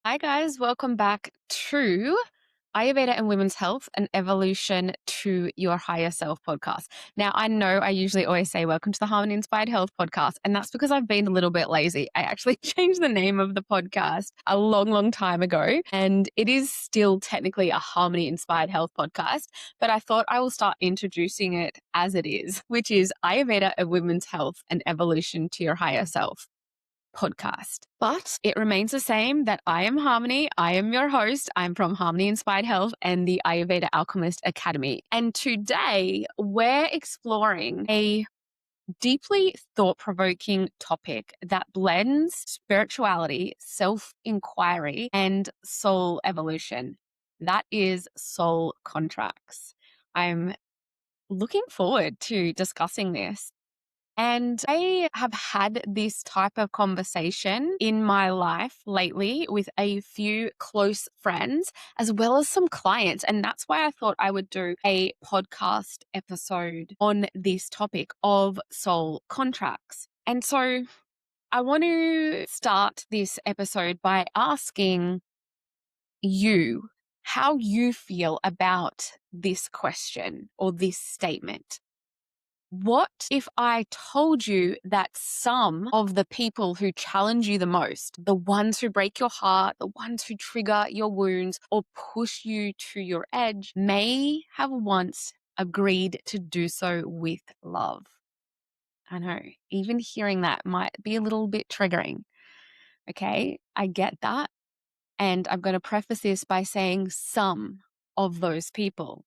Hi, guys. Welcome back to Ayurveda and Women's Health, an evolution to your higher self podcast. Now, I know I usually always say, welcome to the Harmony Inspired Health podcast. And that's because I've been a little bit lazy. I actually changed the name of the podcast a long, long time ago. And it is still technically a Harmony Inspired Health podcast. But I thought I will start introducing it as it is, which is Ayurveda and Women's Health, an evolution to your higher self podcast. But it remains the same that I am Harmony. I am your host. I'm from Harmony Inspired Health and the Ayurveda Alchemist Academy. And today we're exploring a deeply thought-provoking topic that blends spirituality, self-inquiry, and soul evolution. That is soul contracts. I'm looking forward to discussing this. And I have had this type of conversation in my life lately with a few close friends, as well as some clients. And that's why I thought I would do a podcast episode on this topic of soul contracts. And so I want to start this episode by asking you how you feel about this question or this statement. What if I told you that some of the people who challenge you the most, the ones who break your heart, the ones who trigger your wounds or push you to your edge, may have once agreed to do so with love? I know, even hearing that might be a little bit triggering. Okay, I get that. And I'm going to preface this by saying some of those people.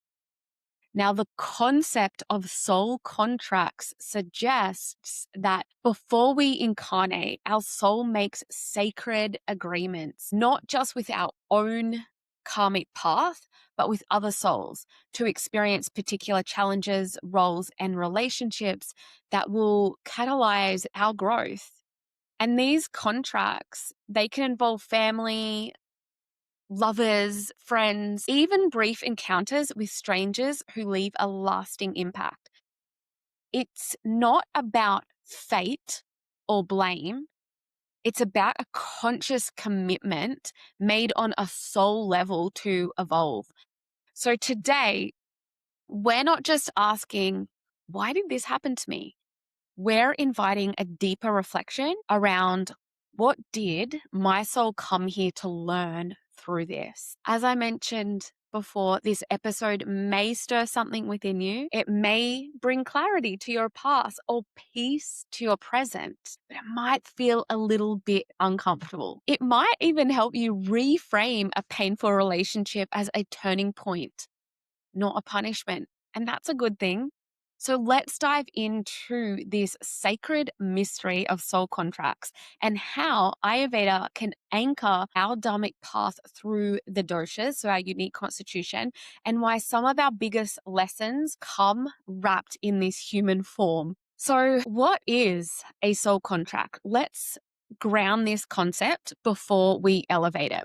Now, the concept of soul contracts suggests that before we incarnate, our soul makes sacred agreements, not just with our own karmic path, but with other souls to experience particular challenges, roles, and relationships that will catalyze our growth. And these contracts, they can involve family, lovers, friends, even brief encounters with strangers who leave a lasting impact. It's not about fate or blame. It's about a conscious commitment made on a soul level to evolve. So today, we're not just asking, why did this happen to me? We're inviting a deeper reflection around what did my soul come here to learn through this. As I mentioned before, this episode may stir something within you. It may bring clarity to your past or peace to your present, but it might feel a little bit uncomfortable. It might even help you reframe a painful relationship as a turning point, not a punishment. And that's a good thing. So let's dive into this sacred mystery of soul contracts and how Ayurveda can anchor our dharmic path through the doshas, so our unique constitution, and why some of our biggest lessons come wrapped in this human form. So what is a soul contract? Let's ground this concept before we elevate it.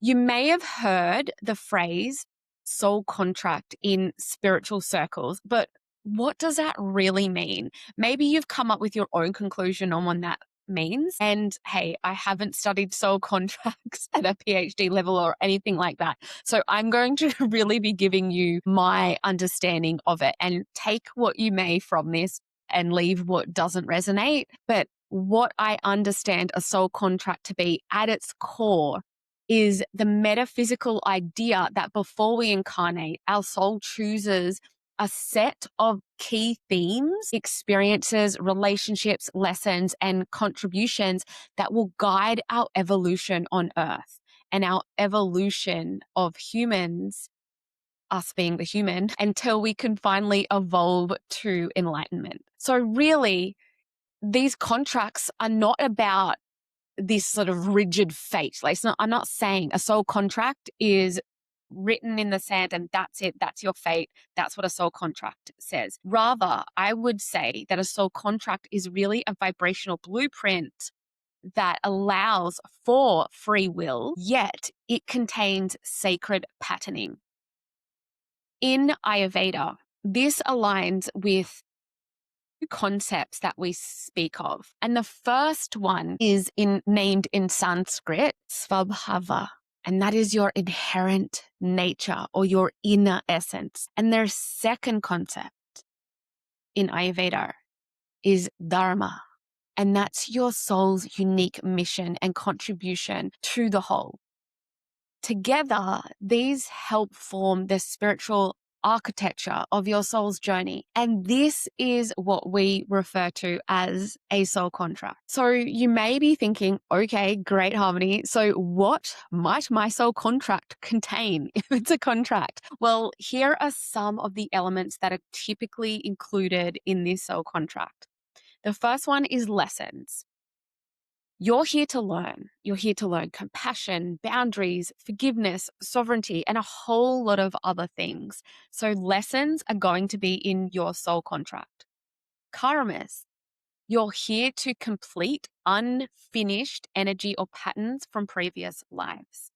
You may have heard the phrase soul contract in spiritual circles, but what does that really mean? Maybe you've come up with your own conclusion on what that means. And hey, I haven't studied soul contracts at a PhD level or anything like that. So I'm going to really be giving you my understanding of it, and take what you may from this and leave what doesn't resonate. But what I understand a soul contract to be at its core is the metaphysical idea that before we incarnate, our soul chooses a set of key themes, experiences, relationships, lessons, and contributions that will guide our evolution on Earth and our evolution of humans, us being the human, until we can finally evolve to enlightenment. So really, these contracts are not about this sort of rigid fate. Like, I'm not saying a soul contract is written in the sand and that's it, that's your fate, that's what a soul contract says. Rather, I would say that a soul contract is really a vibrational blueprint that allows for free will, yet it contains sacred patterning. In Ayurveda, this aligns with concepts that we speak of. And the first one is named in Sanskrit, Svabhava. And that is your inherent nature or your inner essence. And their second concept in Ayurveda is Dharma. And that's your soul's unique mission and contribution to the whole. Together, these help form the spiritual architecture of your soul's journey. And this is what we refer to as a soul contract. So you may be thinking, okay, great, Harmony. So what might my soul contract contain if it's a contract? Well, here are some of the elements that are typically included in this soul contract. The first one is lessons. You're here to learn. You're here to learn compassion, boundaries, forgiveness, sovereignty, and a whole lot of other things. So lessons are going to be in your soul contract. Karmas. You're here to complete unfinished energy or patterns from previous lives.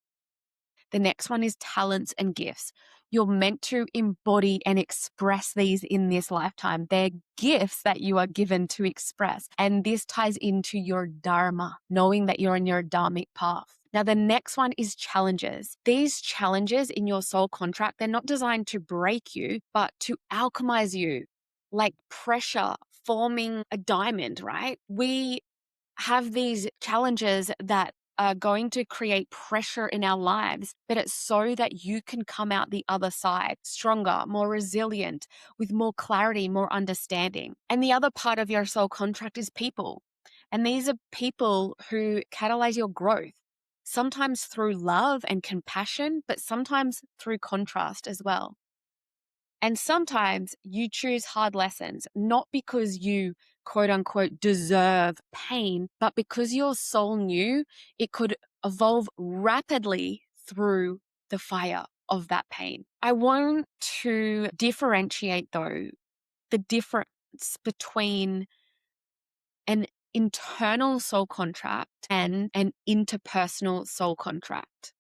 The next one is talents and gifts. You're meant to embody and express these in this lifetime. They're gifts that you are given to express. And this ties into your Dharma, knowing that you're on your Dharmic path. Now, the next one is challenges. These challenges in your soul contract, they're not designed to break you, but to alchemize you, like pressure forming a diamond, right? We have these challenges that are going to create pressure in our lives, but it's so that you can come out the other side stronger, more resilient, with more clarity, more understanding. And the other part of your soul contract is people. And these are people who catalyze your growth, sometimes through love and compassion, but sometimes through contrast as well. And sometimes you choose hard lessons, not because you quote unquote deserve pain, but because your soul knew it could evolve rapidly through the fire of that pain. I want to differentiate though the difference between an internal soul contract and an interpersonal soul contract.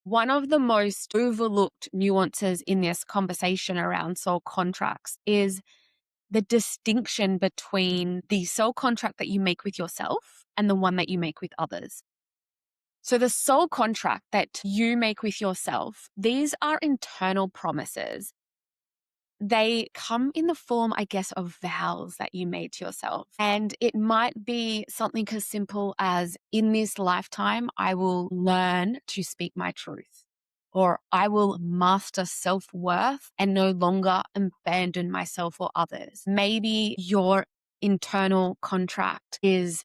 One of the most overlooked nuances in this conversation around soul contracts is the distinction between the soul contract that you make with yourself and the one that you make with others. So the soul contract that you make with yourself, these are internal promises. They come in the form, I guess, of vows that you made to yourself. And it might be something as simple as, in this lifetime, I will learn to speak my truth. Or I will master self-worth and no longer abandon myself or others. Maybe your internal contract is,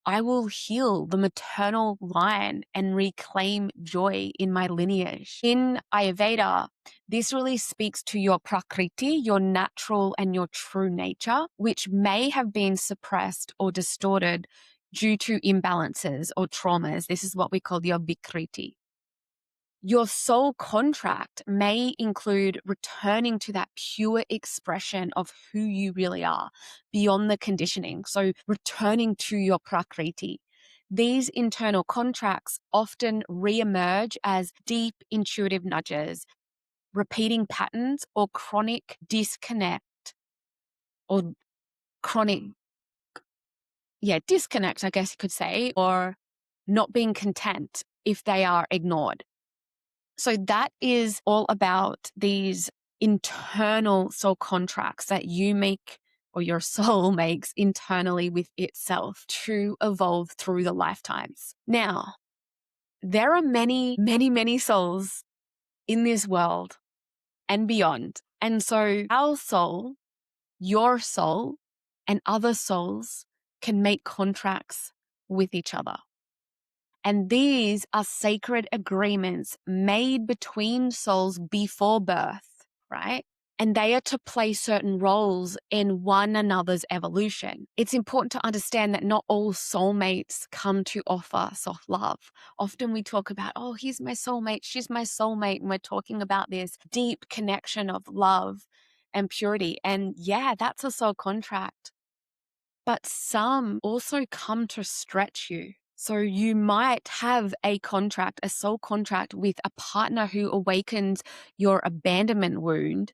I will heal the maternal line and reclaim joy in my lineage. In Ayurveda, this really speaks to your prakriti, your natural and your true nature, which may have been suppressed or distorted due to imbalances or traumas. This is what we call your vikriti. Your soul contract may include returning to that pure expression of who you really are beyond the conditioning. So returning to your prakriti. These internal contracts often reemerge as deep intuitive nudges, repeating patterns, or chronic disconnect or chronic, disconnect, I guess you could say, or not being content if they are ignored. So that is all about these internal soul contracts that you make or your soul makes internally with itself to evolve through the lifetimes. Now, there are many, many, many souls in this world and beyond. And so our soul, your soul, and other souls can make contracts with each other. And these are sacred agreements made between souls before birth, right? And they are to play certain roles in one another's evolution. It's important to understand that not all soulmates come to offer soft love. Often we talk about, oh, he's my soulmate, she's my soulmate. And we're talking about this deep connection of love and purity. And yeah, that's a soul contract. But some also come to stretch you. So you might have a contract, a soul contract with a partner who awakens your abandonment wound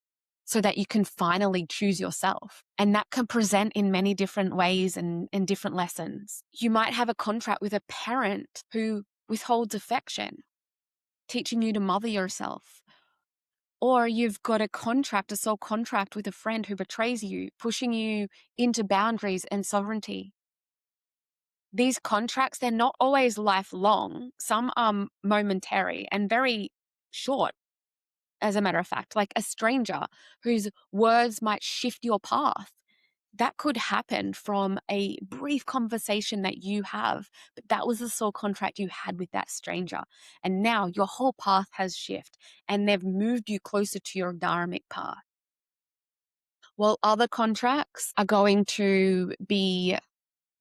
so that you can finally choose yourself. And that can present in many different ways and in different lessons. You might have a contract with a parent who withholds affection, teaching you to mother yourself. Or you've got a soul contract with a friend who betrays you, pushing you into boundaries and sovereignty. These contracts, they're not always lifelong. Some are momentary and very short, as a matter of fact, like a stranger whose words might shift your path. That could happen from a brief conversation that you have, but that was the soul contract you had with that stranger. And now your whole path has shifted and they've moved you closer to your dharmic path. While other contracts are going to be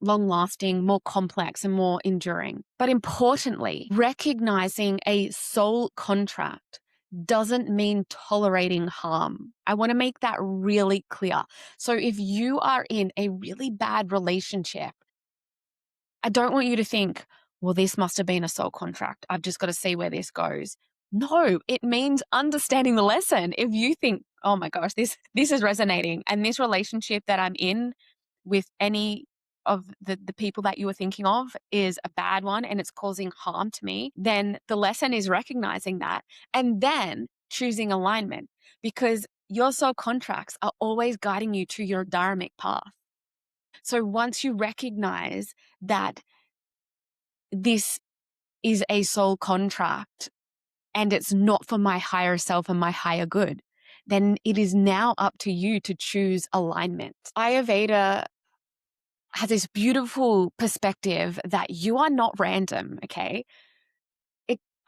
long-lasting, more complex, and more enduring. But importantly, recognizing a soul contract doesn't mean tolerating harm. I want to make that really clear. So if you are in a really bad relationship, I don't want you to think, well, this must have been a soul contract. I've just got to see where this goes. No, it means understanding the lesson. If you think, oh my gosh, this is resonating, and this relationship that I'm in with any of the people that you were thinking of is a bad one and it's causing harm to me, then the lesson is recognizing that and then choosing alignment, because your soul contracts are always guiding you to your dharmic path. So once you recognize that this is a soul contract and it's not for my higher self and my higher good, then it is now up to you to choose alignment. Ayurveda has this beautiful perspective that you are not random, okay?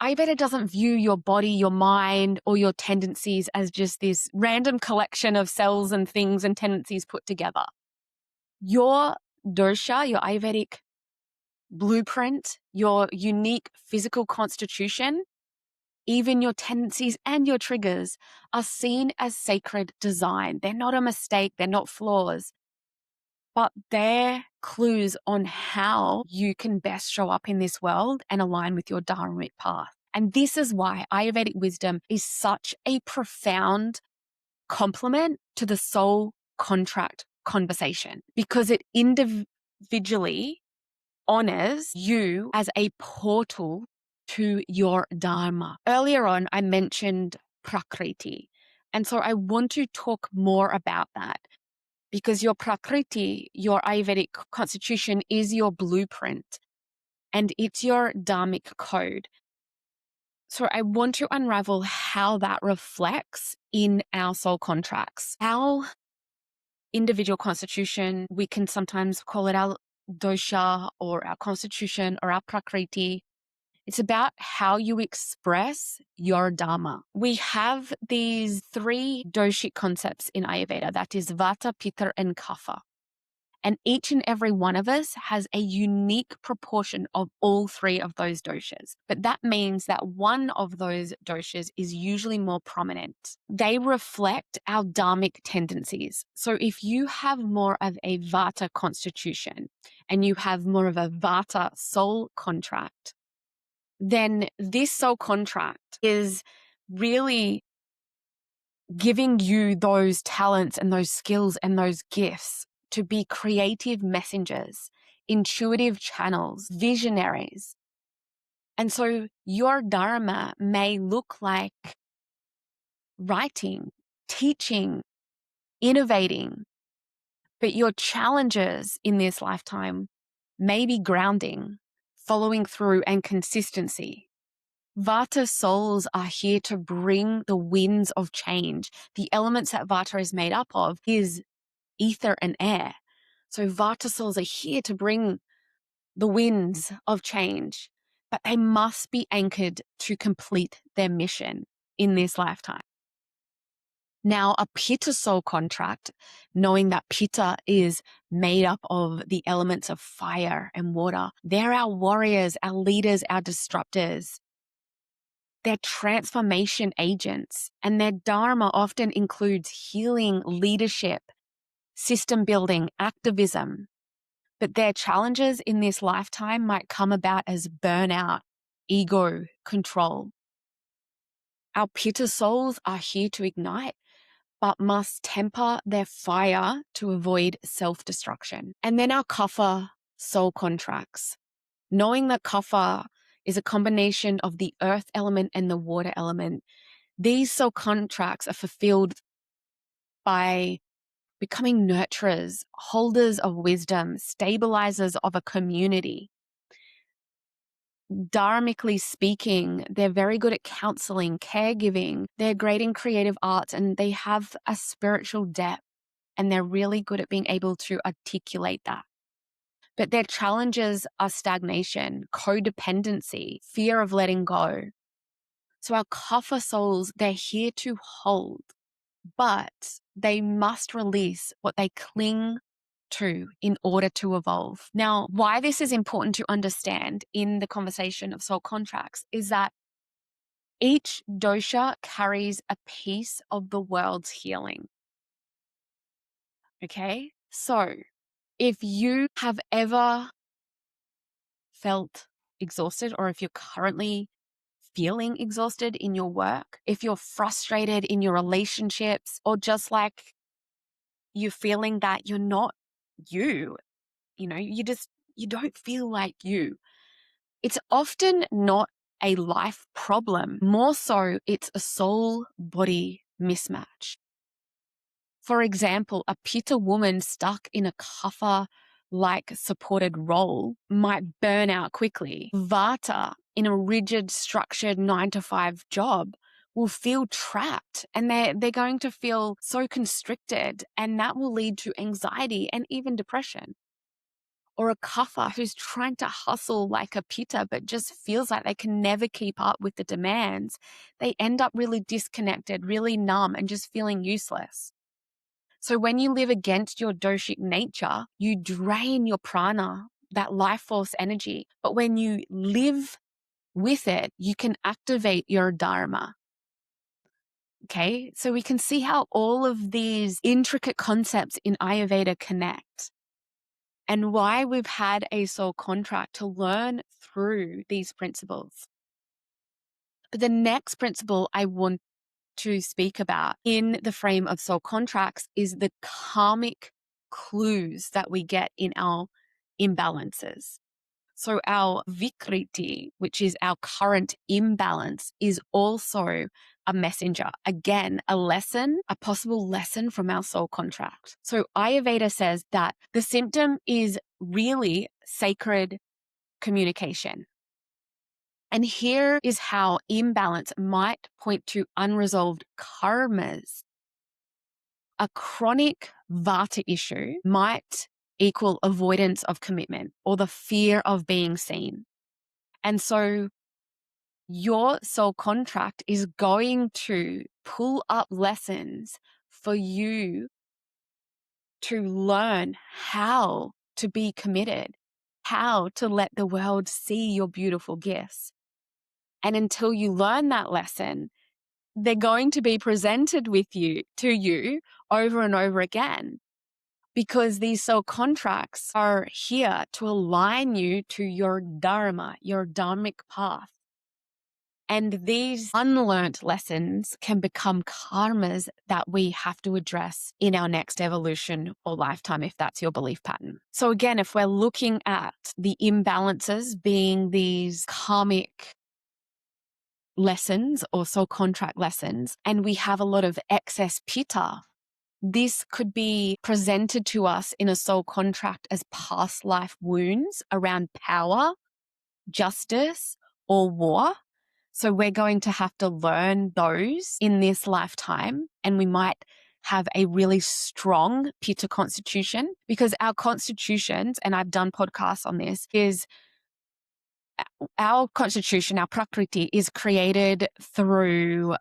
Ayurveda doesn't view your body, your mind, or your tendencies as just this random collection of cells and things and tendencies put together. Your dosha, your Ayurvedic blueprint, your unique physical constitution, even your tendencies and your triggers are seen as sacred design. They're not a mistake. They're not flaws. But they're clues on how you can best show up in this world and align with your dharmic path. And this is why Ayurvedic wisdom is such a profound complement to the soul contract conversation, because it individually honors you as a portal to your dharma. Earlier on, I mentioned prakriti. And so I want to talk more about that, because your prakriti, your Ayurvedic constitution, is your blueprint and it's your dharmic code. So I want to unravel how that reflects in our soul contracts. Our individual constitution, we can sometimes call it our dosha or our constitution or our prakriti. It's about how you express your dharma. We have these 3 doshic concepts in Ayurveda, that is vata, pitta, and kapha. And each and every one of us has a unique proportion of all 3 of those doshas. But that means that one of those doshas is usually more prominent. They reflect our dharmic tendencies. So if you have more of a vata constitution and you have more of a vata soul contract, then this soul contract is really giving you those talents and those skills and those gifts to be creative messengers, intuitive channels, visionaries. And so your dharma may look like writing, teaching, innovating, but your challenges in this lifetime may be grounding, following through, and consistency. Vata souls are here to bring the winds of change. The elements that Vata is made up of is ether and air. So Vata souls are here to bring the winds of change, but they must be anchored to complete their mission in this lifetime. Now, a Pitta soul contract, knowing that Pitta is made up of the elements of fire and water, they're our warriors, our leaders, our disruptors. They're transformation agents, and their dharma often includes healing, leadership, system building, activism. But their challenges in this lifetime might come about as burnout, ego, control. Our Pitta souls are here to ignite, but must temper their fire to avoid self-destruction. And then our kapha soul contracts. Knowing that kapha is a combination of the earth element and the water element, these soul contracts are fulfilled by becoming nurturers, holders of wisdom, stabilizers of a community. Dharmically speaking, they're very good at counseling, caregiving, they're great in creative arts, and they have a spiritual depth, and they're really good at being able to articulate that. But their challenges are stagnation, codependency, fear of letting go. So our kapha souls, they're here to hold, but they must release what they cling to in order to evolve. Now, why this is important to understand in the conversation of soul contracts is that each dosha carries a piece of the world's healing. Okay? So, if you have ever felt exhausted, or if you're currently feeling exhausted in your work, if you're frustrated in your relationships, or just like you're feeling that you're not you, you don't feel like you. It's often not a life problem. More so, it's a soul-body mismatch. For example, a pitta woman stuck in a kapha-like supported role might burn out quickly. Vata in a rigid, structured 9-to-5 job will feel trapped, and they're going to feel so constricted, and that will lead to anxiety and even depression. Or a kapha who's trying to hustle like a pitta but just feels like they can never keep up with the demands. They end up really disconnected, really numb, and just feeling useless. So when you live against your doshic nature, you drain your prana, that life force energy. But when you live with it, you can activate your dharma. Okay, so we can see how all of these intricate concepts in Ayurveda connect, and why we've had a soul contract to learn through these principles. But the next principle I want to speak about in the frame of soul contracts is the karmic clues that we get in our imbalances. So our vikriti, which is our current imbalance, is also a messenger. Again, a lesson, a possible lesson from our soul contract. So Ayurveda says that the symptom is really sacred communication. And here is how imbalance might point to unresolved karmas. A chronic vata issue might equal avoidance of commitment or the fear of being seen. And so your soul contract is going to pull up lessons for you to learn how to be committed, how to let the world see your beautiful gifts. And until you learn that lesson, they're going to be presented to you over and over again, because these soul contracts are here to align you to your dharma, your dharmic path. And these unlearned lessons can become karmas that we have to address in our next evolution or lifetime, if that's your belief pattern. So again, if we're looking at the imbalances being these karmic lessons or soul contract lessons, and we have a lot of excess pitta, this could be presented to us in a soul contract as past life wounds around power, justice, or war. So we're going to have to learn those in this lifetime, and we might have a really strong pitta constitution, because our constitutions, and I've done podcasts on this, is our constitution, our prakriti, is created through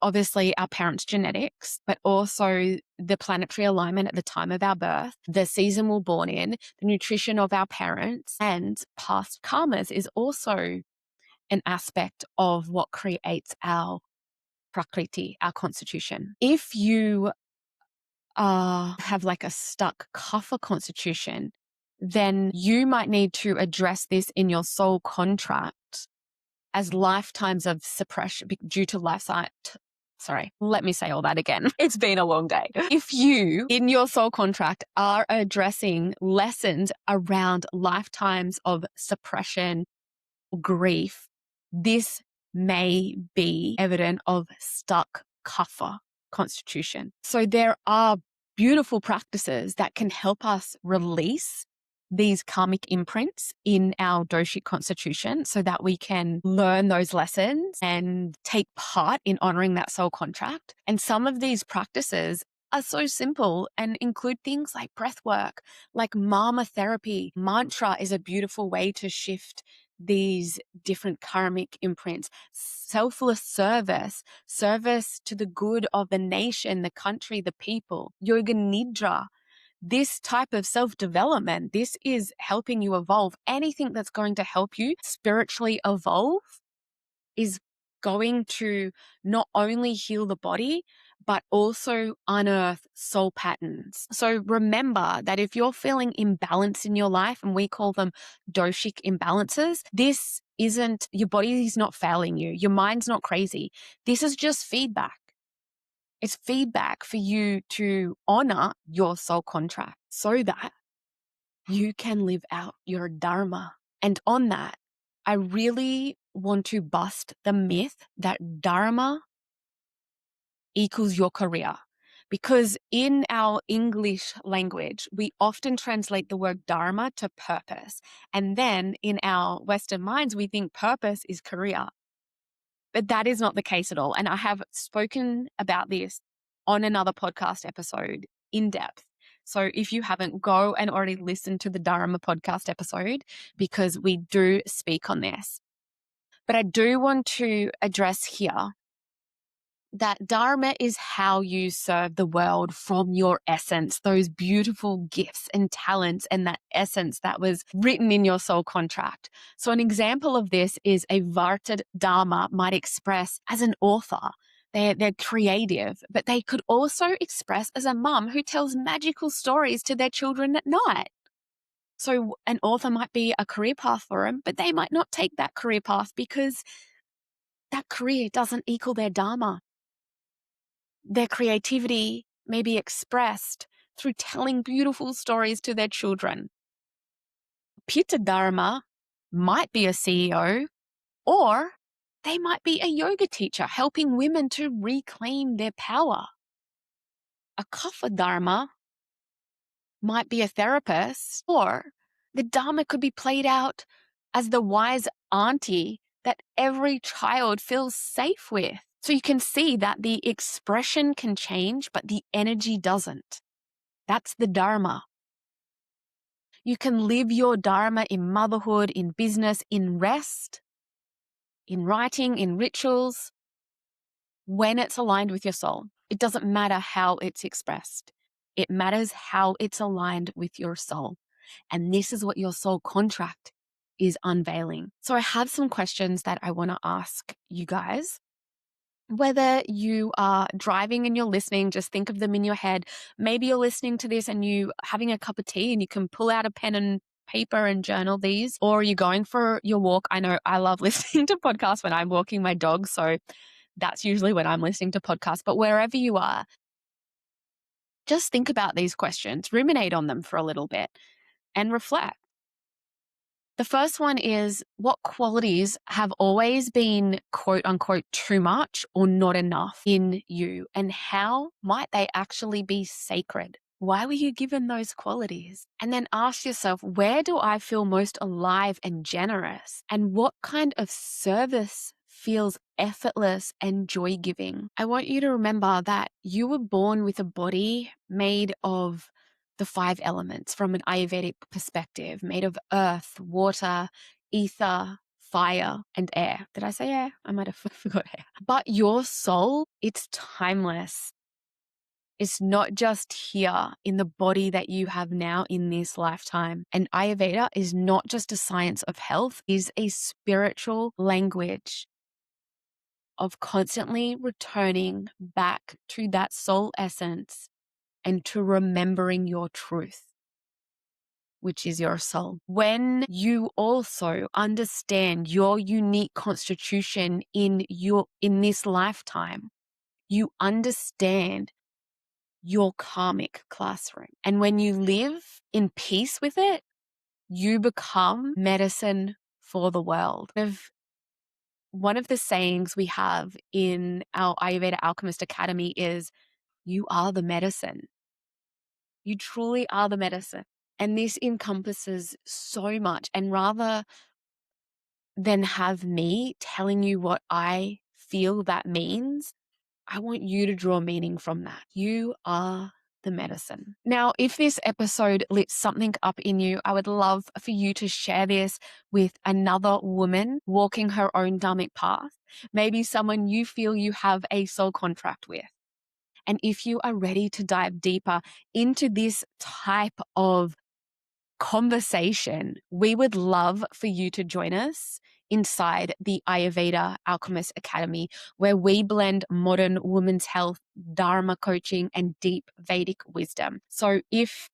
obviously our parents' genetics, but also the planetary alignment at the time of our birth, the season we're born in, the nutrition of our parents, and past karmas is also an aspect of what creates our prakriti, our constitution. If you have like a stuck kapha constitution, then you might need to address this in your soul contract as lifetimes of suppression due to life Sorry, let me say all that again. It's been a long day. If you, in your soul contract, are addressing lessons around lifetimes of suppression, grief, this may be evident of stuck kapha constitution. So there are beautiful practices that can help us release these karmic imprints in our doshic constitution so that we can learn those lessons and take part in honoring that soul contract. And some of these practices are so simple and include things like breath work, like mama therapy. Mantra is a beautiful way to shift these different karmic imprints. Selfless service to the good of the nation, the country, the people. Yoga nidra, this type of self-development, this is helping you evolve. Anything that's going to help you spiritually evolve is going to not only heal the body, but also unearth soul patterns. So remember that if you're feeling imbalance in your life, and we call them doshic imbalances, this isn't, your body is not failing you. Your mind's not crazy. This is just feedback. It's feedback for you to honor your soul contract so that you can live out your Dharma. And on that, I really want to bust the myth that Dharma equals your career. Because in our English language, we often translate the word Dharma to purpose. And then in our Western minds, we think purpose is career. But that is not the case at all. And I have spoken about this on another podcast episode in depth. So if you haven't, go and already listen to the Dharma podcast episode because we do speak on this. But I do want to address here that Dharma is how you serve the world from your essence, those beautiful gifts and talents and that essence that was written in your soul contract. So an example of this is a Varted Dharma might express as an author. They're creative, but they could also express as a mum who tells magical stories to their children at night. So an author might be a career path for them, but they might not take that career path because that career doesn't equal their Dharma. Their creativity may be expressed through telling beautiful stories to their children. Pitta Dharma might be a CEO, or they might be a yoga teacher helping women to reclaim their power. A Kapha Dharma might be a therapist, or the Dharma could be played out as the wise auntie that every child feels safe with. So you can see that the expression can change, but the energy doesn't. That's the Dharma. You can live your Dharma in motherhood, in business, in rest, in writing, in rituals, when it's aligned with your soul. It doesn't matter how it's expressed. It matters how it's aligned with your soul. And this is what your soul contract is unveiling. So I have some questions that I want to ask you guys. Whether you are driving and you're listening, just think of them in your head. Maybe you're listening to this and you having a cup of tea and you can pull out a pen and paper and journal these, or you're going for your walk. I know I love listening to podcasts when I'm walking my dog, so that's usually when I'm listening to podcasts. But wherever you are, just think about these questions, ruminate on them for a little bit and reflect. The first one is, what qualities have always been quote unquote too much or not enough in you, and how might they actually be sacred? Why were you given those qualities? And then ask yourself, where do I feel most alive and generous? And what kind of service feels effortless and joy-giving? I want you to remember that you were born with a body made of the 5 elements from an Ayurvedic perspective, made of earth, water, ether, fire, and air. Did I say air? I might have forgot air. But your soul, it's timeless. It's not just here in the body that you have now in this lifetime. And Ayurveda is not just a science of health, it is a spiritual language of constantly returning back to that soul essence and to remembering your truth, which is your soul. When you also understand your unique constitution in this lifetime, you understand your karmic classroom. And when you live in peace with it, you become medicine for the world. One of the sayings we have in our Ayurveda Alchemist Academy is, you are the medicine. You truly are the medicine. And this encompasses so much. And rather than have me telling you what I feel that means, I want you to draw meaning from that. You are the medicine. Now, if this episode lit something up in you, I would love for you to share this with another woman walking her own dharmic path, maybe someone you feel you have a soul contract with. And if you are ready to dive deeper into this type of conversation, we would love for you to join us inside the Ayurveda Alchemist Academy, where we blend modern women's health, Dharma coaching, and deep Vedic wisdom. So if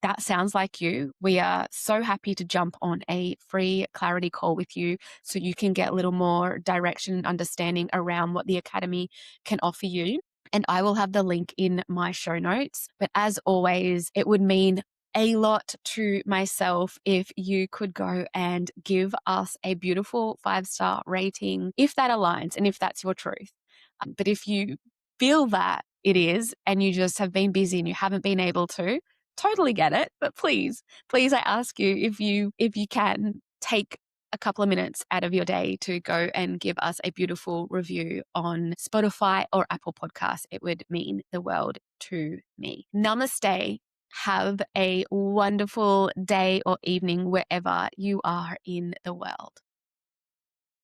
that sounds like you, we are so happy to jump on a free clarity call with you so you can get a little more direction and understanding around what the Academy can offer you. And I will have the link in my show notes. But as always, it would mean a lot to myself if you could go and give us a beautiful 5-star rating, if that aligns and if that's your truth. But if you feel that it is, and you just have been busy and you haven't been able to, totally get it. But please, I ask you, if you can, take a couple of minutes out of your day to go and give us a beautiful review on Spotify or Apple Podcasts. It would mean the world to me. Namaste. Have a wonderful day or evening wherever you are in the world.